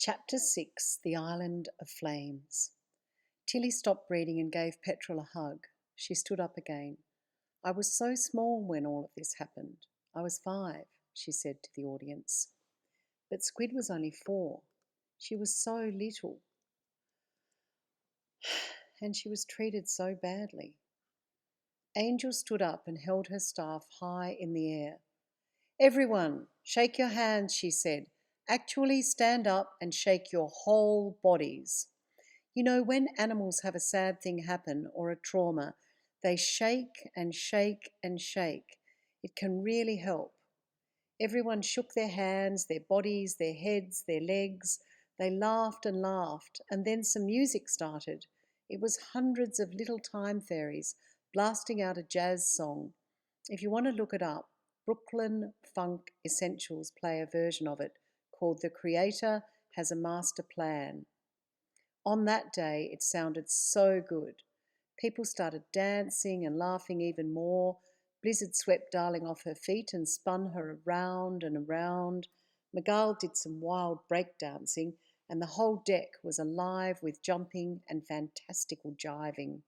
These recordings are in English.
Chapter 6 The Island of Flames. Tilly stopped reading and gave Petrel a hug. She stood up again. I was so small when all of this happened. I was 5, she said to the audience. But Squid was only 4. She was so little. And she was treated so badly. Angel stood up and held her staff high in the air. Everyone, shake your hands, she said. Actually stand up and shake your whole bodies. You know, when animals have a sad thing happen or a trauma, they shake and shake and shake. It can really help. Everyone shook their hands, their bodies, their heads, their legs. They laughed and laughed, and then some music started. It was hundreds of little time fairies blasting out a jazz song. If you want to look it up, Brooklyn Funk Essentials play a version of it called The Creator Has a Master Plan. On that day, it sounded so good. People started dancing and laughing even more. Blizzard swept Darling off her feet and spun her around and around. Miguel did some wild breakdancing, and the whole deck was alive with jumping and fantastical jiving.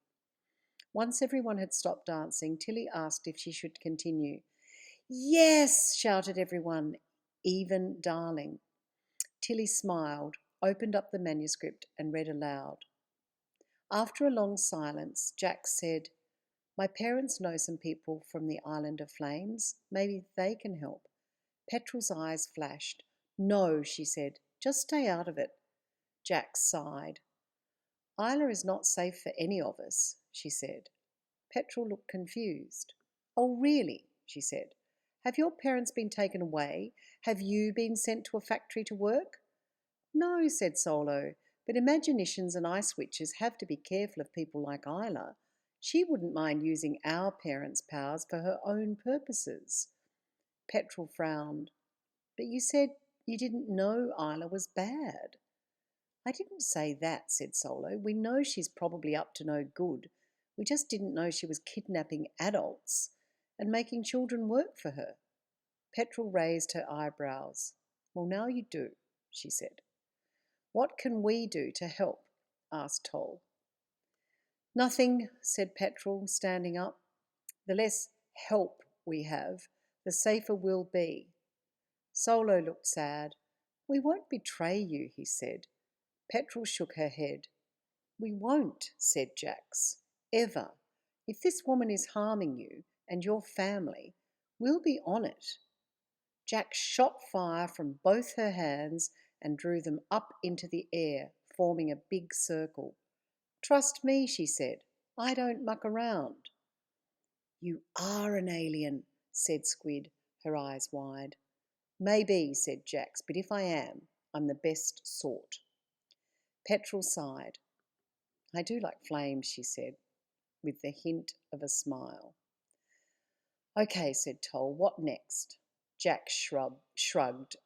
Once everyone had stopped dancing, Tilly asked if she should continue. Yes, shouted everyone, even Darling. Tilly smiled, opened up the manuscript, and read aloud. After a long silence, Jack said, My parents know some people from the Island of Flames. Maybe they can help. Petrel's eyes flashed. No, she said, just stay out of it. Jack sighed. Isla is not safe for any of us, she said. Petrel looked confused. Oh, really? She said. Have your parents been taken away? Have you been sent to a factory to work? No, said Solo, but Imaginations and Ice Witches have to be careful of people like Isla. She wouldn't mind using our parents' powers for her own purposes. Petrel frowned. But you said you didn't know Isla was bad. I didn't say that, said Solo. We know she's probably up to no good. We just didn't know she was kidnapping adults and making children work for her. Petrel raised her eyebrows. Well, now you do, she said. What can we do to help? Asked Toll. Nothing, said Petrel, standing up. The less help we have, the safer we'll be. Solo looked sad. We won't betray you, he said. Petrel shook her head. We won't, said Jax. Ever. If this woman is harming you and your family, we'll be on it. Jax shot fire from both her hands and drew them up into the air, forming a big circle. Trust me, she said. I don't muck around. You are an alien, said Squid, her eyes wide. Maybe, said Jax, but if I am, I'm the best sort. Petrel sighed. I do like flames, she said, with the hint of a smile. Okay, said Toll, what next? Jack shrugged.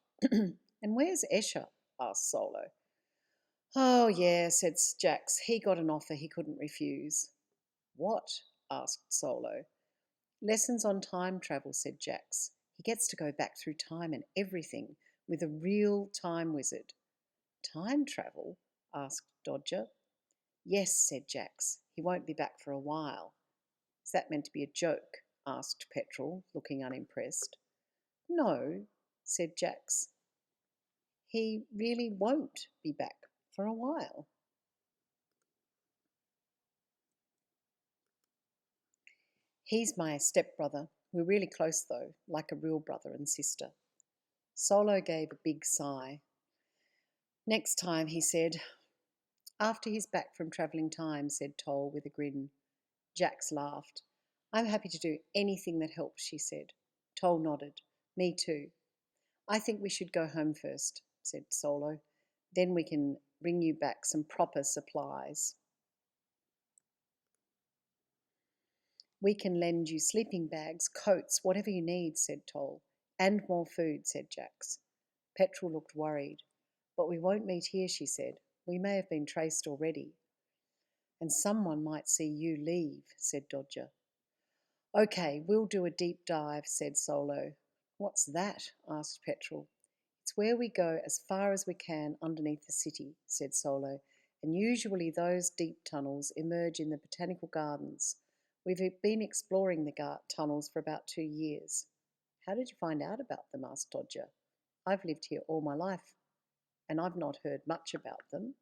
And where's Escher? Asked Solo. Oh, yeah, said Jax. He got an offer he couldn't refuse. What? Asked Solo. Lessons on time travel, said Jax. He gets to go back through time and everything with a real time wizard. Time travel? Asked Dodger. Yes, said Jax. He won't be back for a while. Is that meant to be a joke? Asked Petrel, looking unimpressed. No, said Jax. He really won't be back for a while. He's my stepbrother. We're really close, though, like a real brother and sister. Solo gave a big sigh. Next time, he said. After he's back from travelling time, said Toll with a grin. Jax laughed. I'm happy to do anything that helps, she said. Toll nodded. Me too. I think we should go home first, said Solo. Then we can bring you back some proper supplies. We can lend you sleeping bags, coats, whatever you need, said Toll. And more food, said Jax. Petrel looked worried. But we won't meet here, she said. We may have been traced already. And someone might see you leave, said Dodger. Okay, we'll do a deep dive, said Solo. What's that? Asked Petrel. It's where we go as far as we can underneath the city, said Solo, and usually those deep tunnels emerge in the botanical gardens. We've been exploring the tunnels for about 2 years. How did you find out about them? Asked Dodger. I've lived here all my life, and I've not heard much about them.